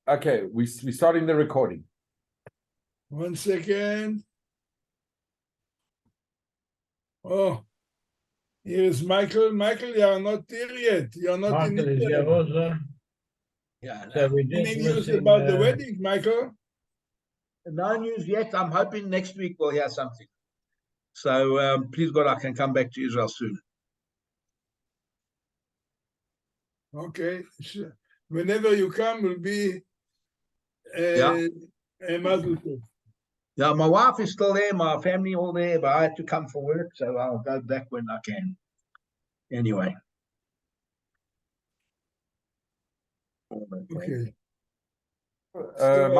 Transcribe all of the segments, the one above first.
Okay, we're starting the recording. 1 second. Oh, here's Michael. Michael, you are not here yet. You are not in Michael is here Israel. also. Yeah, So we're just Any news missing, about the wedding, Michael? no news yet. I'm hoping next week we'll hear something. So please God, I can come back to Israel soon. Okay, sure. Whenever you come, will be Yeah. a mazel tov. Yeah, my wife is still there, my family all there, but I had to come for work, so I'll go back when I can. Anyway. Okay.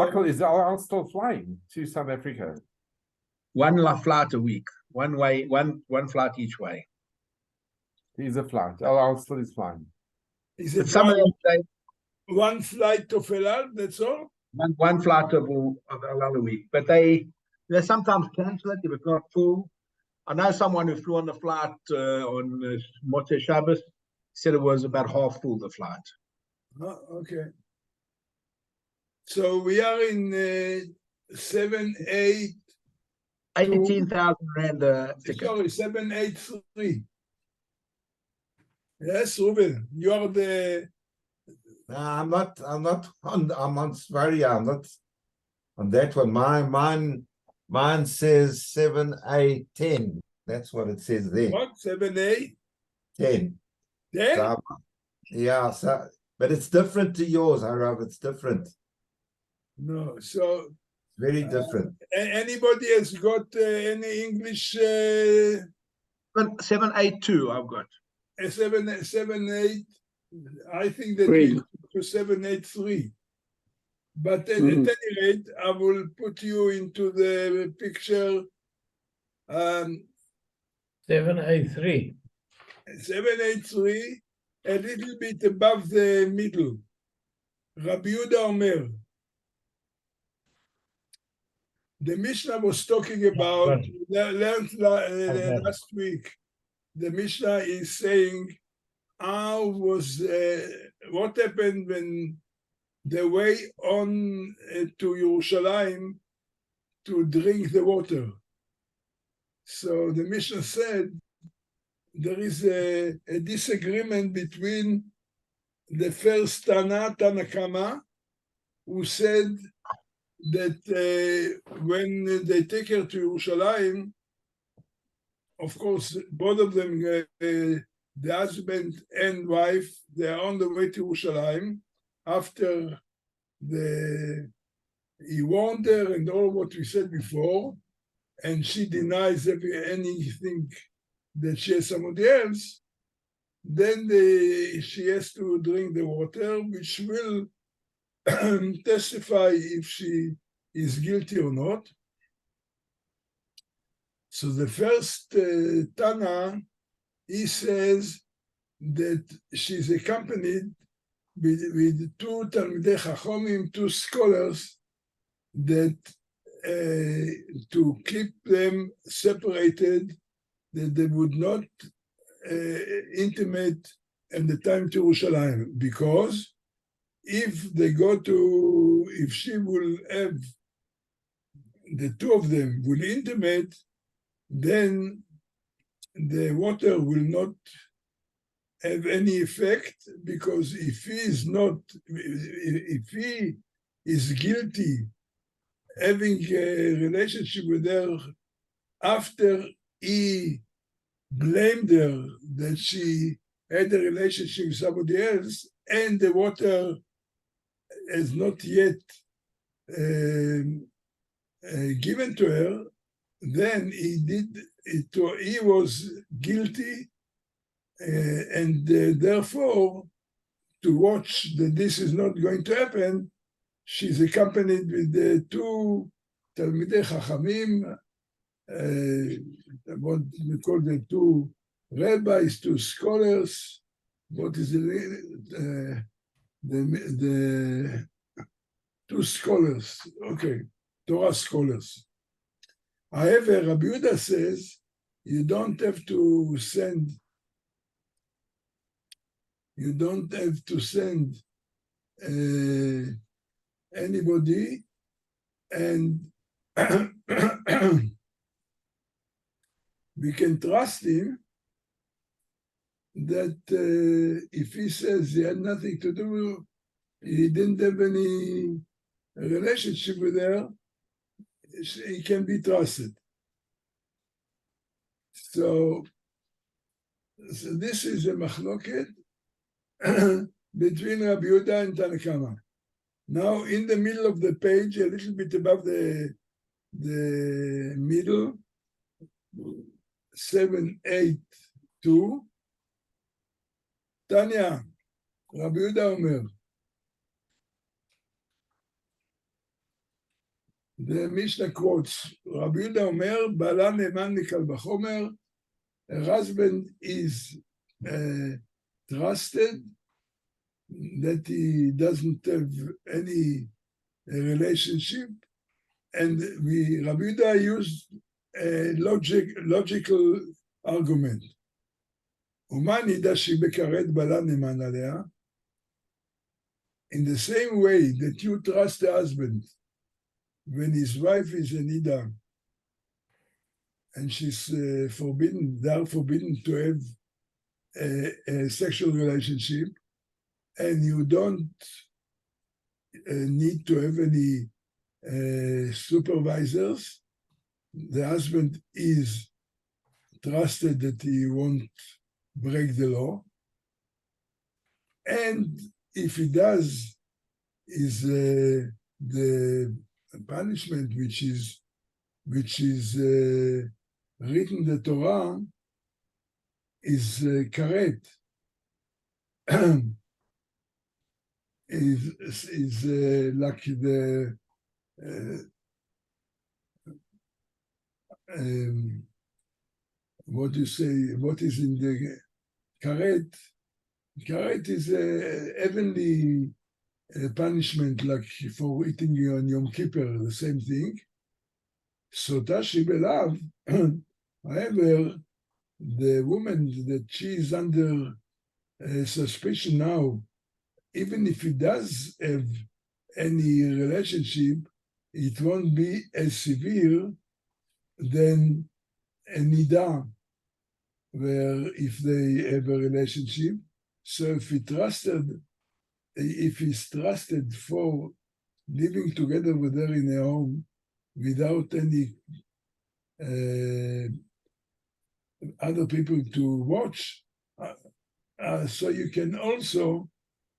Michael, is Al still flying to South Africa? One flight a week, one flight each way. He's a flight. Al still is flying. Is But it some of them say one flight to El Al, that's all? one flight of a week, but they sometimes cancel it if it's not full. I know someone who flew on the flight on Motzei Shabbos, said it was about half full, the flight. Oh, okay. So we are in 18,000 Rand ticket. sorry, 783. Yes, Ruben, you are the I'm not on Svaria. I'm not on that one. Mine says 7A10. That's what it says there. what? 7A? 10. 10? So, yeah, so but it's different to yours, Harav. It's different. No, so Very different. anybody has got any English 782 I've got. 778? I think that Three. we to 783. But at any rate, I will put you into the picture. 783. 783, a little bit above the middle. Rabbi Yehuda Omer. The Mishnah was talking about, learned last week, the Mishnah is saying, what happened when the way on to Yerushalayim to drink the water. So the Mishnah said there is a disagreement between the first Tanakama, who said that when they take her to Yerushalayim, of course, both of them, the husband and wife, they are on the way to Yerushalayim after he warned her and all what we said before, and she denies anything that she has somebody else. Then she has to drink the water, which will testify if she is guilty or not. So the first Tana, he says that she's accompanied with two Talmidei Chachomim, two scholars, that to keep them separated, that they would not intimate at the time to Yerushalayim, because if she will have, the two of them will intimate, then the water will not have any effect, because if he is guilty having a relationship with her after he blamed her that she had a relationship with somebody else and the water is not yet given to her, then he was guilty, and therefore, to watch that this is not going to happen, she's accompanied with the two Talmidei Chachamim, what we call the two rabbis, two scholars. What is the two scholars? Okay, Torah scholars. However, Rabbi Yehuda says you don't have to send anybody, and we can trust him that if he says he had nothing to do, he didn't have any relationship with her, he can be trusted. So this is a machloket between Rabbi Yehuda and Tanakama. Now, in the middle of the page, a little bit above the middle, 782, Tanya, Rabbi Yehuda Omer, the Mishnah quotes, Rabbi Yehuda Omer, Bala Ne'eman Mikal B'chomer, her husband is trusted, that he doesn't have any relationship, and Rabbi Yehuda used a logical argument. ומה נדע שהיא בכרת בעלה נאמן עליה? In the same way that you trust the husband when his wife is a nida and she's forbidden, they are forbidden to have a sexual relationship, and you don't need to have any supervisors, the husband is trusted that he won't break the law, and if he does, is the punishment which is written in the Torah is karet. is like the what you say, what is in the karet? Karet is a heavenly punishment, like for eating on Yom Kippur, the same thing. Sotah shebelav, however, the woman that she is under suspicion now, even if he does have any relationship, it won't be as severe than a nida, where if they have a relationship. So if he's trusted for living together with her in a home without any other people to watch, so you can also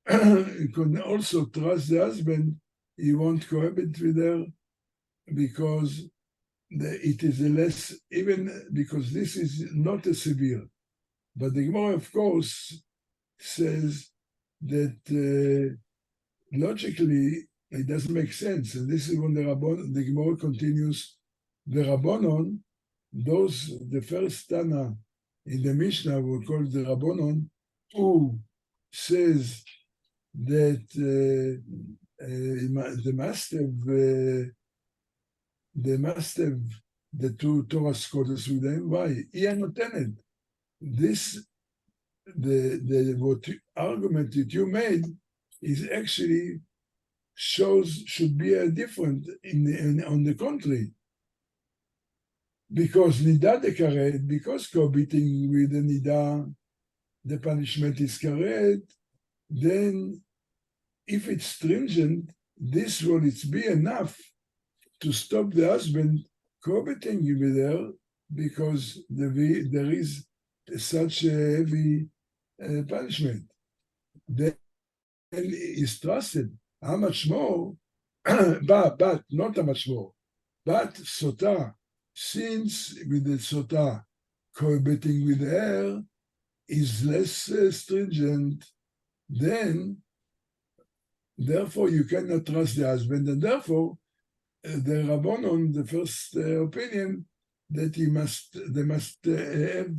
trust the husband. He won't cohabit with her because it is a less, even because this is not a severe. But the Gemora, of course, says that logically it doesn't make sense. And this is when the Gemara continues, the Rabbanon, the first Tana in the Mishnah, we call the Rabbanon, who says that they must have the two Torah scholars with them. Why? This argument that you made is actually should be different on the contrary. Because nida de karet, because cohabiting with the nida, the punishment is karet, then if it's stringent, this will be enough to stop the husband cohabiting with her, because there is such a heavy punishment. Then is trusted. How much more? but not how much more. But Sotah, since with the Sotah cohabiting with her is less stringent, then therefore you cannot trust the husband, and therefore the Rabbanon, the first opinion, that they must have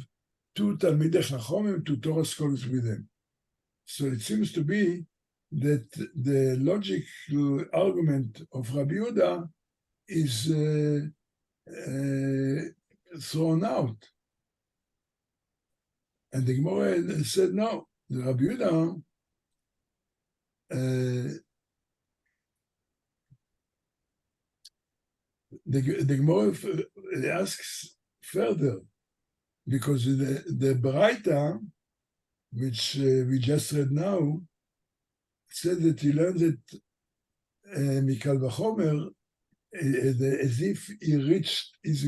two Talmidei Chachomim, two Torah scholars with them. So it seems to be that the logical argument of Rabbi Yehuda is thrown out. And the Gemara said, no, the Rabbi Yehuda the Gemora asks further, because the Braita, which we just read now, said that he learned that Mikal Vachomer, as if he reached his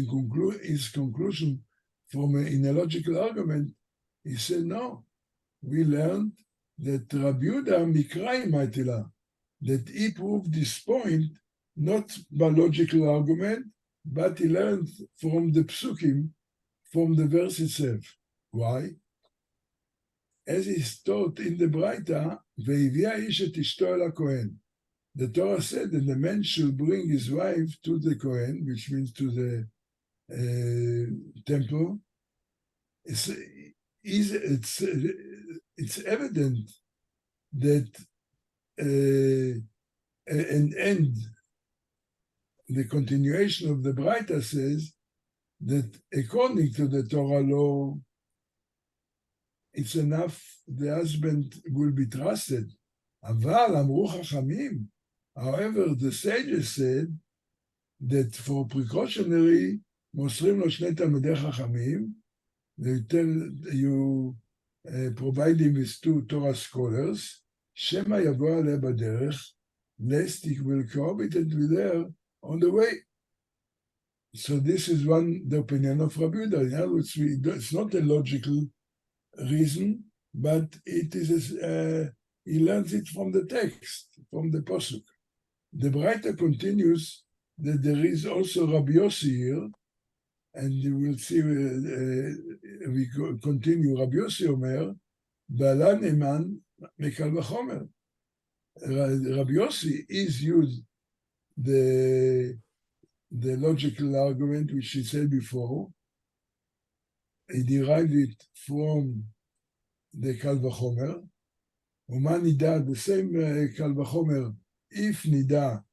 conclusion from in a logical argument. He said, no, we learned that Rabbi Yehuda Mikrai Maitila, that he proved this point not by logical argument, but he learned from the psukim, from the verse itself. Why? As is taught in the Braita, Ve'ivia ish et ishto el HaKohen. The Torah said that the man should bring his wife to the Kohen, which means to the temple. It's evident that and the continuation of the Braita says that according to the Torah law, it's enough the husband will be trusted. Aval amru chachamim. However, the sages said that for precautionary, mosrim lo shnei talmidei chachamim, they tell you, provide him with 2 Torah scholars, shema yavo aleh baderech, lest he will cohabitate with her on the way. So this is the opinion of Rabbi Yehuda. In other words, it's not a logical reason, but it is he learns it from the text, from the pasuk. The Braita continues that there is also Rabbi Yossi here, and you will see we continue. Rabbi Yossi Omer, Ba'ala Ne'eman Mikal Vachomer. Rabbi Yossi is used the logical argument which he said before. He derived it from the Kal Vachomer. Uma nida, the same Kal Vachomer, if nida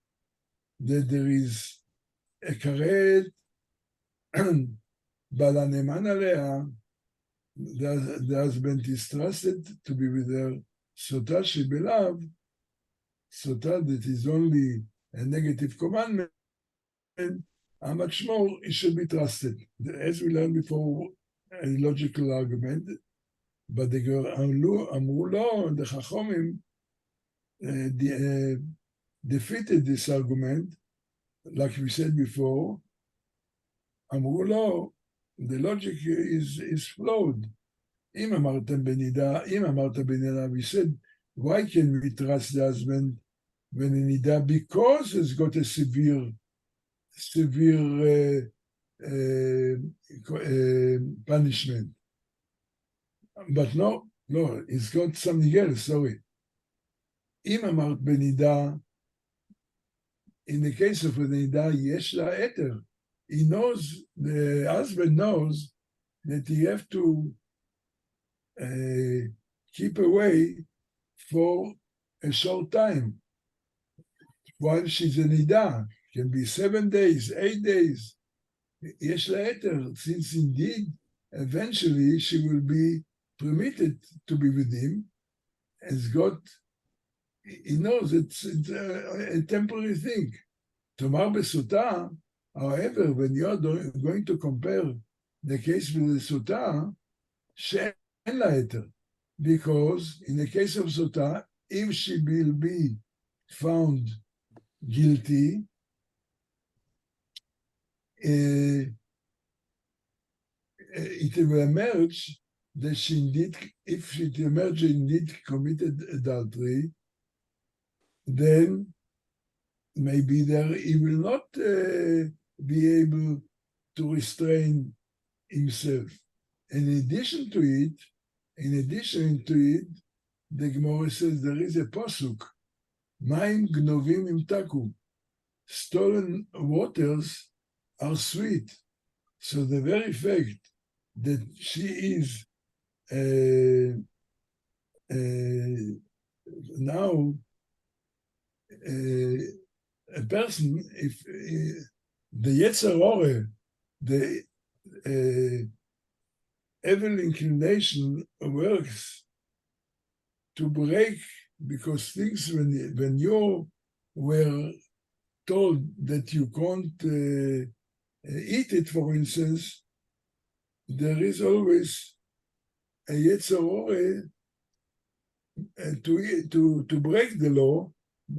that there is a karet Ba'ala Ne'eman alea, the husband is trusted to be with her. Sotah shebelav, Sotah that is only a negative commandment, how much more it should be trusted. As we learned before, a logical argument, but the Amru Lo, the Chachomim defeated this argument, like we said before. Amru Lo, the logic is flawed. Im amartem benida, we said, why can we trust the husband when in nida? Because it's got a severe punishment. But no, it's got something else, sorry. Im amart benida, in the case of benida, yesh la eter. He knows, the husband knows that he have to keep away for a short time. While she's in nida, can be 7 days, 8 days. Yesh la eter, since indeed, eventually she will be permitted to be with him, as God, he knows it's a temporary thing. Tomar besotah, however, when you are going to compare the case with the Sotah, she'en la eter, because in the case of Sotah, if she will be found guilty, it will emerge that she indeed, if it emerges indeed committed adultery, then maybe he will not be able to restrain himself. In addition to it, the Gemora says there is a pasuk, Maim gnovim imtaku, stolen waters are sweet. So the very fact that she is now a person, if the Yetzer Hara, the evil inclination works to break, because things when you were told that you can't eat it, for instance, there is always a yetzer hora to break the law,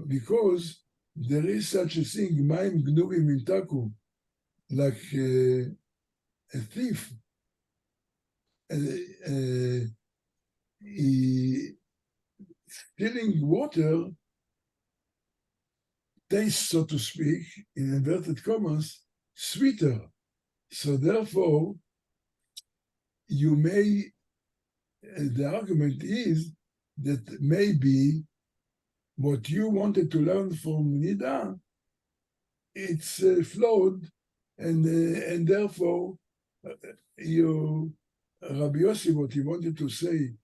because there is such a thing, mayim gnuvim intaku, like a thief. Stealing water tastes, so to speak, in inverted commas, sweeter. So therefore, you may, the argument is that maybe what you wanted to learn from Nida, it's flawed, and therefore, Rabbi Yossi, what he wanted to say,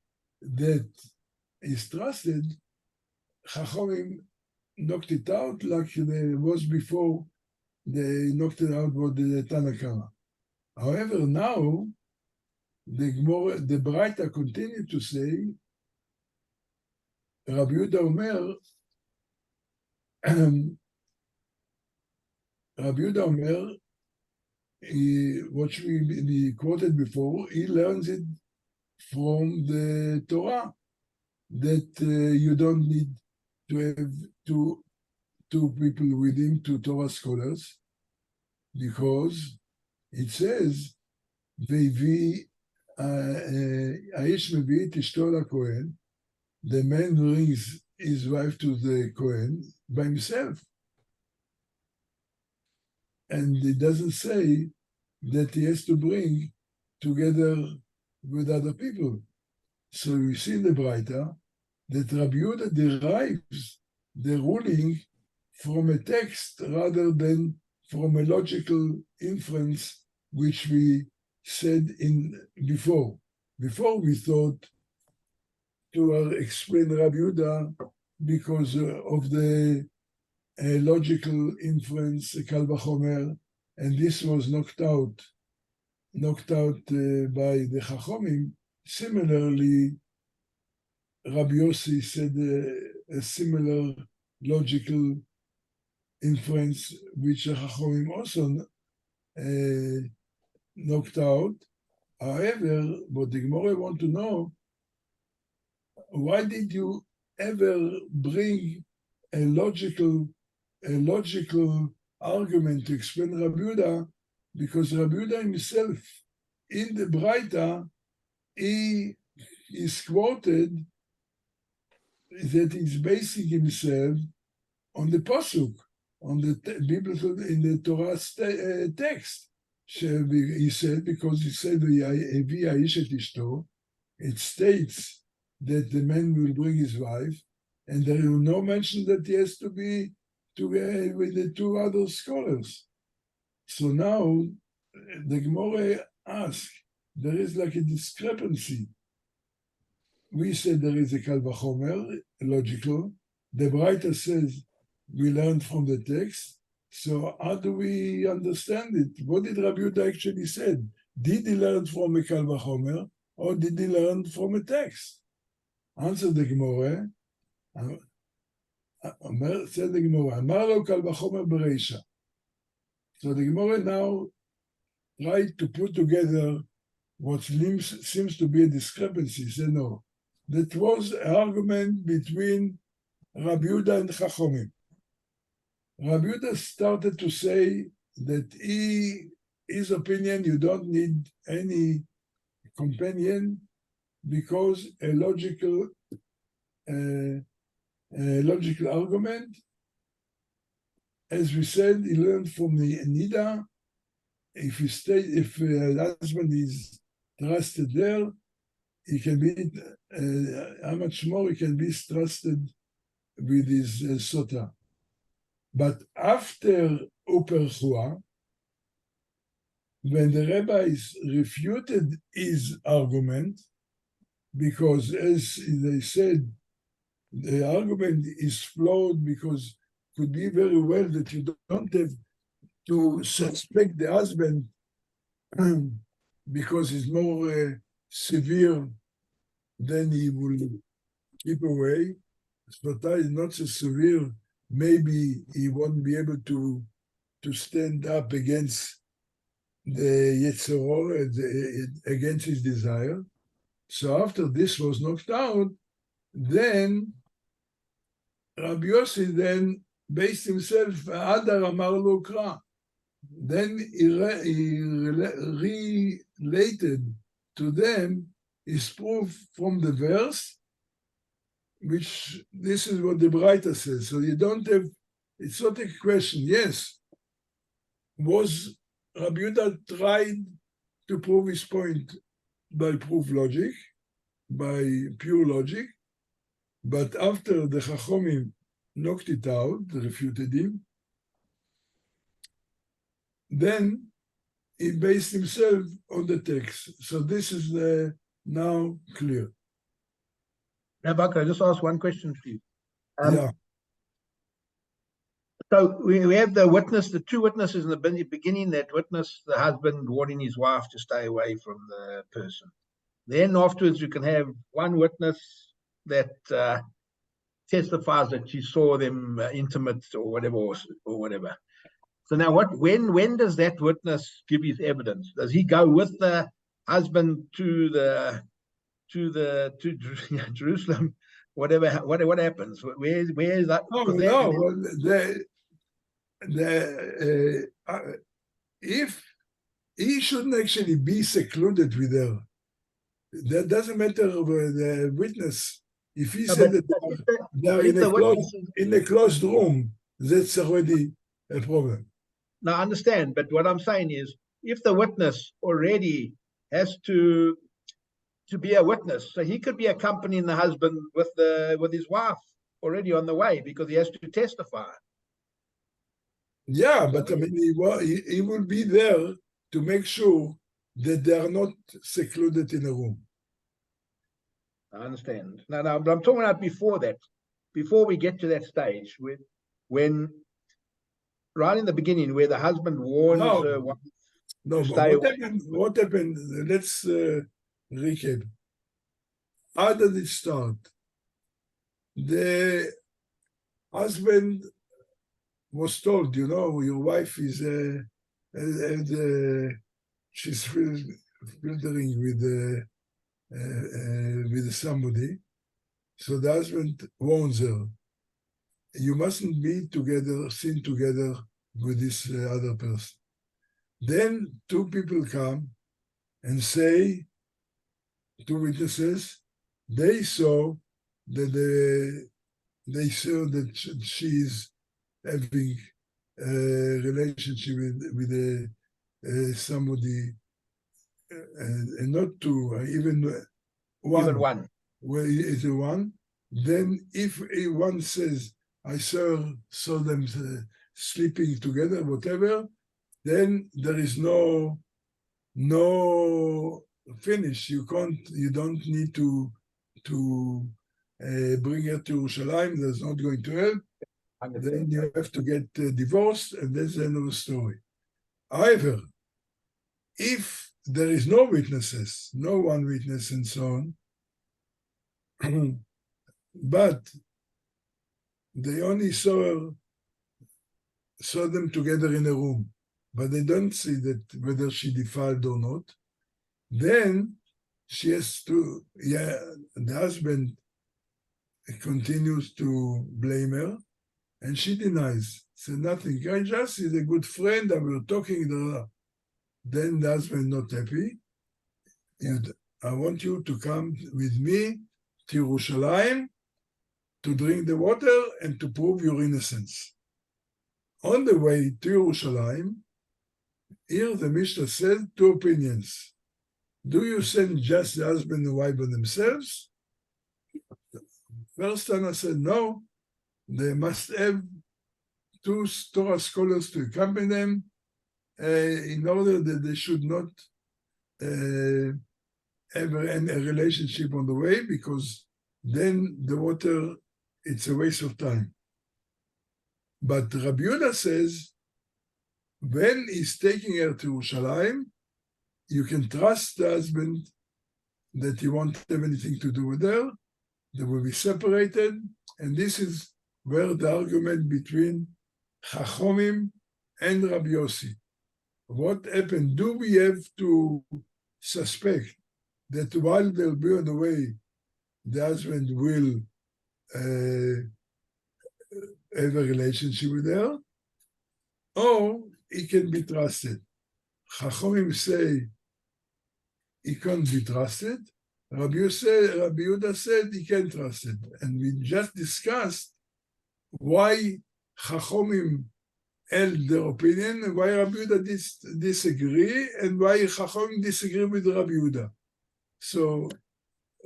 that is trusted, Chachamim knocked it out like it was before they knocked it out with the Tanakama. However, now, the Gemora, the Braita continued to say, Rabbi Yehuda Omer, Rabbi Yehuda Omer, what we quoted before, he learns it from the Torah, that you don't need to have two people with him, two Torah scholars, because it says, "Ve'vi האיש מביא את אשתו לכהן," the man brings his wife to the Kohen by himself. And it doesn't say that he has to bring together with other people. So we see in the Braita that Rabbi Yehuda derives the ruling from a text rather than from a logical inference, which we said before. Before we thought to explain Rabbi Yehuda because of the logical inference, Kal Vachomer, and this was knocked out by the Chachomim. Similarly, Rabbi Yossi said a similar logical inference, which the Chachomim also knocked out. However, what the Gemora want to know, why did you ever bring a logical argument to explain Rabbi Yehuda? Because Rabbi Yehuda himself, in the Braita, he is quoted that he's basing himself on the pasuk, on the biblical, in the Torah text. He said, because he said, it states that the man will bring his wife, and there is no mention that he has to be together with the two other scholars. So now the Gemora asks, there is like a discrepancy. We said there is a Kal Vachomer, logical. The Braita says we learned from the text. So how do we understand it? What did Rabbi Yehuda actually said? Did he learn from a Kal Vachomer, or did he learn from a text? Answer the Gemora. Said the Gemora, Amar lo Kal Vachomer bereisha. So the Gemora now tried to put together what seems to be a discrepancy. Say no. That was an argument between Rabbi Yehuda and Chachomim. Rabbi Yehuda started to say that his opinion, you don't need any companion, because a logical argument, as we said, he learned from the Nida. If a husband is trusted there, he can be, how much more he can be trusted with his Sotah. But after Uper Chua, when the rabbis refuted his argument, because as they said, the argument is flawed because it could be very well that you don't have to suspect the husband because he's more severe, then he will keep away. Sotah is not so severe maybe he won't be able to stand up against the Yetzirah, against his desire. So after this was knocked out, then Rabbi Yossi then based himself, Adar Amar Lo Kra. Then he related to them his proof from the verse, which this is what the Braita says. So you don't have, it's not a question. Yes, was Rabbi Yehuda tried to prove his point by proof logic, by pure logic, but after the Chachomim knocked it out, refuted him, then he based himself on the text. So this is now clear. Rabbi, can I just ask one question, please? Yeah. So we have the witness, the two witnesses in the beginning that witness the husband warning his wife to stay away from the person. Then afterwards, you can have one witness that testifies that she saw them intimate or whatever. So now, when does that witness give his evidence? Does he go with the husband to Jerusalem? What happens? Where is that? If he shouldn't actually be secluded with her, that doesn't matter with the witness. If he said that they're in a closed room, that's already a problem. Now, I understand, but what I'm saying is, if the witness already has to be a witness, so he could be accompanying the husband with his wife already on the way because he has to testify. Yeah, but I mean, he will be there to make sure that they are not secluded in a room. I understand. No, but I'm talking about before that, before we get to that stage, when right in the beginning, where the husband warns her wife to stay away. What happened? Let's recap. How did it start? The husband was told, your wife is she's filtering with somebody. So the husband warns her, you mustn't be together, sin together with this other person. Then two people come and say, two witnesses, they saw that she's having a relationship with somebody, and not two, even one. Even one. Where is a one? Then if one says, I saw them sleeping together, whatever, then there is no finish. You don't need to bring her to Yerushalayim. That's not going to help. Then you have to get divorced, and that's the end of the story. However, if there is no witnesses, no one witness and so on, but they only saw them together in a room, but they don't see that whether she defiled or not, then she has to, the husband continues to blame her, and she denies, said nothing. I just is a good friend, and we were talking. Then the husband not happy. I want you to come with me to Yerushalayim to drink the water and to prove your innocence. On the way to Yerushalayim, here the Mishnah says two opinions. Do you send just the husband and wife by themselves? First time I said no, they must have two Torah scholars to accompany them in order that they should not have a relationship on the way, because then the water, it's a waste of time. But Rabbi Yehuda says, when he's taking her to Yerushalayim, you can trust the husband that he won't have anything to do with her. They will be separated, and this is were the argument between Chachomim and Rabbi Yossi. What happened? Do we have to suspect that while they'll be on the way, the husband will have a relationship with her, or he can be trusted? Chachomim say he can't be trusted. Rabbi Yehuda said he can trust it. And we just discussed why Chachomim held their opinion, and why Rabbi Yehuda disagree, and why Chachomim disagree with Rabbi Yehuda. So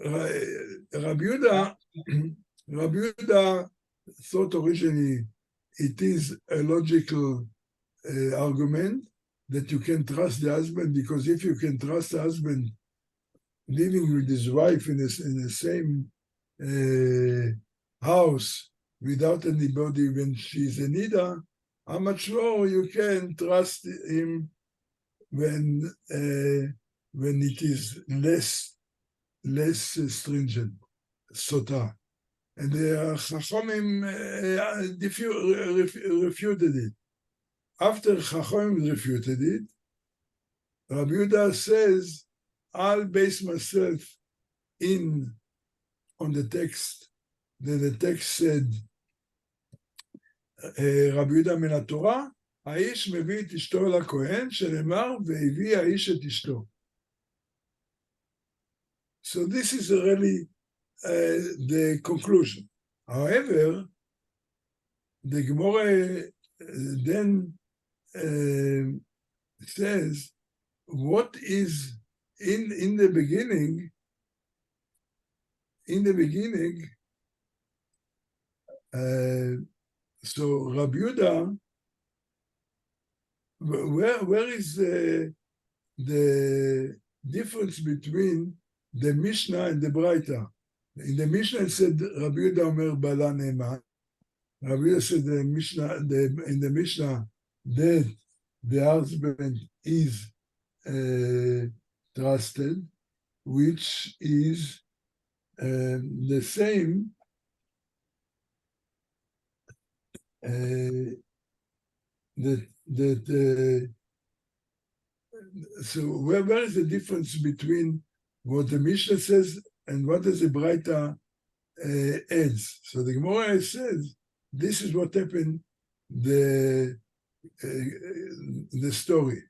Rabbi Yehuda thought originally it is a logical argument that you can trust the husband, because if you can trust the husband living with his wife in the same house without anybody when she's a nida, how much more you can trust him when it is less stringent, Sotah. And the Chachomim refuted it. After Chachomim refuted it, Rabbi Yehuda says, I'll base myself on the text. The text said, רבי יהודה מן התורה, האיש מביא את אשתו אל הכהן, שנאמר, והביא האיש את אשתו. So this is really the conclusion. However, the Gemora then says, what is in the beginning, so Rabbi Yehuda, where is the difference between the Mishnah and the Braita? In the Mishnah it said Rabbi Yehuda Omer Bala Ne'eman. Rabbi Yehuda said in the Mishnah that the husband is trusted, which is the same so where is the difference between what the Mishnah says and what does the Braita adds? So the Gemora says this is what happened. The story.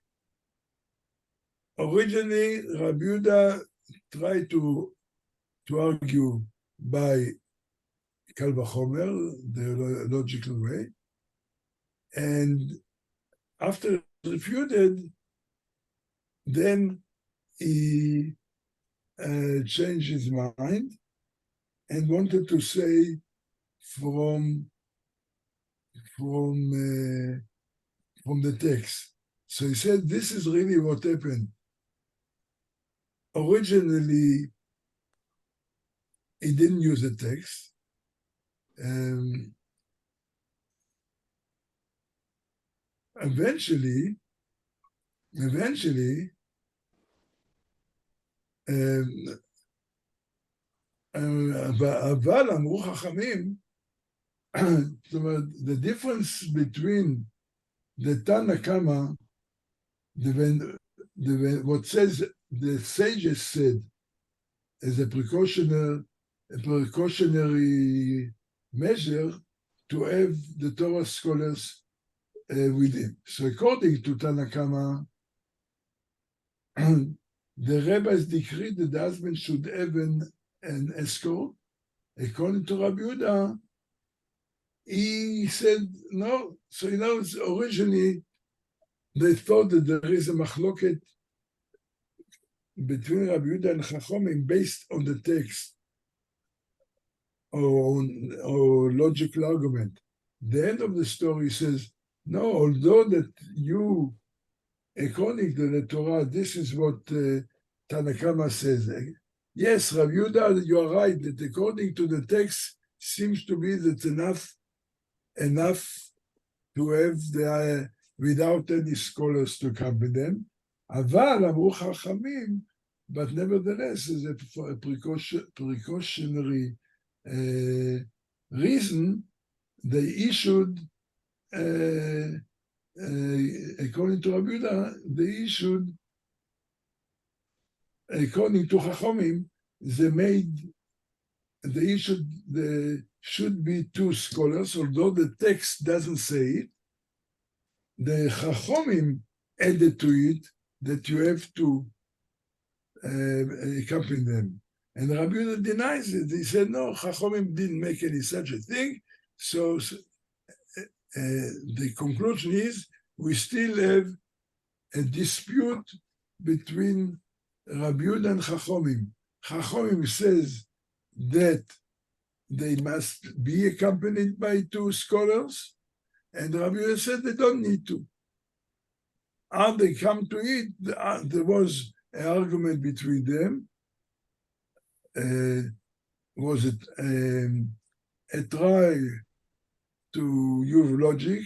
Originally, Rabbi Yehuda tried to argue by Kal Vachomer, the logical way, and after refuted, then he changed his mind and wanted to say from the text. So he said, this is really what happened. Originally, he didn't use the text. Eventually, אבל אמרו חכמים, זאת אומרת, the difference between the Tana Kama, what says the sages said as a precautionary measure to have the Torah scholars with him. So according to Tana Kama, the rabbis decreed that the husband should have an escort. According to Rabbi Yehuda, he said no. So originally they thought that there is a machloket between Rabbi Yehuda and Chachomim based on the text or logical argument. The end of the story says, no, although that you, according to the Torah, this is what Tana Kama says. Yes, Rabbi Yehuda, you are right, that according to the text, seems to be that enough to have without any scholars to accompany them. Aval אמרו חכמים, but nevertheless, as a precautionary reason, they issued, according to Rabbi Yehuda, they issued, according to Chachomim, they issued, there should be two scholars, although the text doesn't say it. The Chachomim added to it that you have to accompany them. And Rabbi Yehuda denies it. He said, no, Chachomim didn't make any such a thing. So the conclusion is we still have a dispute between Rabbi Yehuda and Chachomim. Chachomim says that they must be accompanied by two scholars, and Rabbi Yehuda said they don't need to. How they come to it, there was an argument between them. Was it a try to use logic?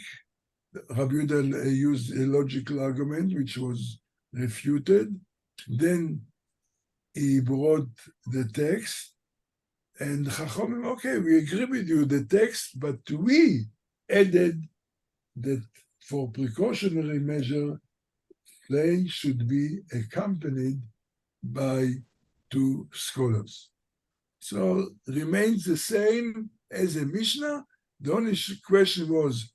Rabbi Yehuda used a logical argument which was refuted. Then he brought the text, and Chachomim, okay, we agree with you, the text, but we added that for precautionary measure, they should be accompanied by two scholars. So remains the same as a Mishnah. The only question was,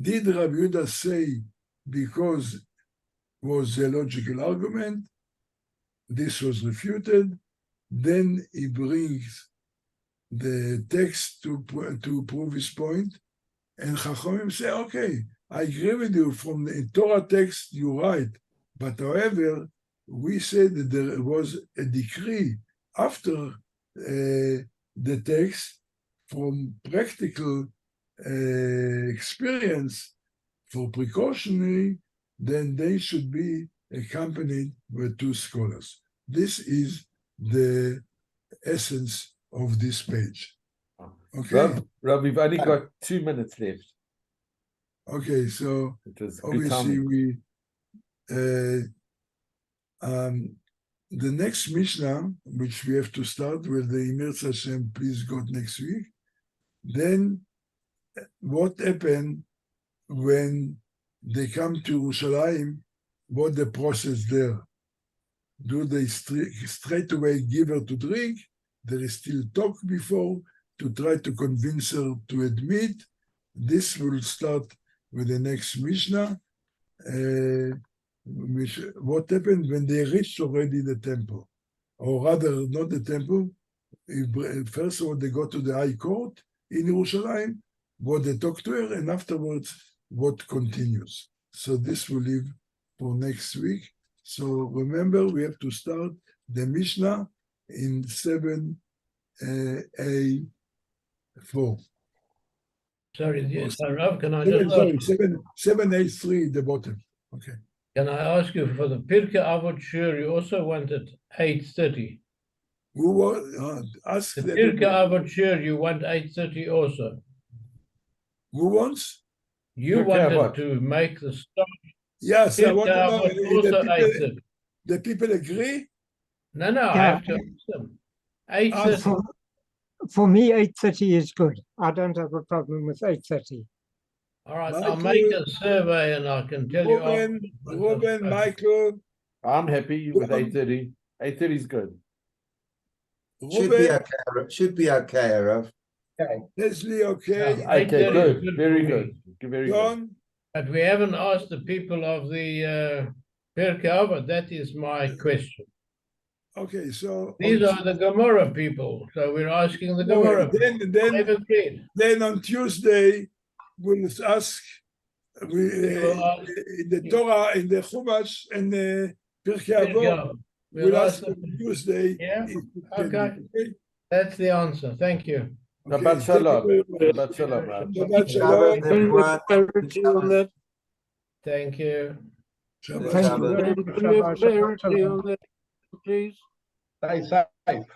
did Rabbi Yehuda say because was a logical argument? This was refuted. Then he brings the text to prove his point, and Chachomim say, okay, I agree with you, from the Torah text you're right, but however, we said that there was a decree after the text from practical experience for precautionary, then they should be accompanied by two scholars. This is the essence of this page. Okay. Rob, we've only got 2 minutes left. Okay, so It was good obviously timing. the next Mishnah, which we have to start with the Emir Hashem, please God, next week. Then what happened when they come to Yerushalayim? What the process there? Do they straight away give her to drink? There is still talk before to try to convince her to admit. This will start with the next Mishnah. What happened when they reached already the temple? Or rather, not the temple. First of all, they go to the high court in Yerushalayim, what they talk to her, and afterwards, what continues. So this will leave for next week. So remember, we have to start the Mishnah in 7a4. Sorry, yes, Rav, can I Sorry, just ask, 7a3 at the bottom. Okay. can I ask you for the Pirkei Avot Shiur, you also wanted 8:30. Who was ask The them, Pirkei Avot Shiur, you want 8:30 also. who wants? You Pirkei wanted Avot. to make the start. Yes, I want to Pirkei know Avot if also 8:30. the people agree. No, I Yeah. have to ask them. 8:30. For me, 8:30 is good. I don't have a problem with 8:30. All right, Michael- I'll make a survey and I can tell you. Ruben, Michael, I'm happy with Ruben. 8:30. 8:30 is good. Should be Ruben, okay. Should be okay, Rav. Leslie, okay. Yeah. Okay, 8:30 is good. good Very for me. good. Very good. John, But we haven't asked the people of the Pirkei Avot. That is my question. okay, so These are the Gemora people, so we're asking the Gemora. people. They've agreed. then on Tuesday, we'll ask will ask- in the Torah, in the Chumash, and the Pirkei Avot. Pirkei Avot. We'll We'll ask ask on them. Tuesday. Yeah, if it can be, okay. That's the answer. Thank you. Shabbat thank you shalom. very much. Shabbat shalom. Rav. Shabbat Shabbat, shalom. everyone. Thank you. Shabbat Thank shalom. you. Shabbat shalom. Please. Stay safe.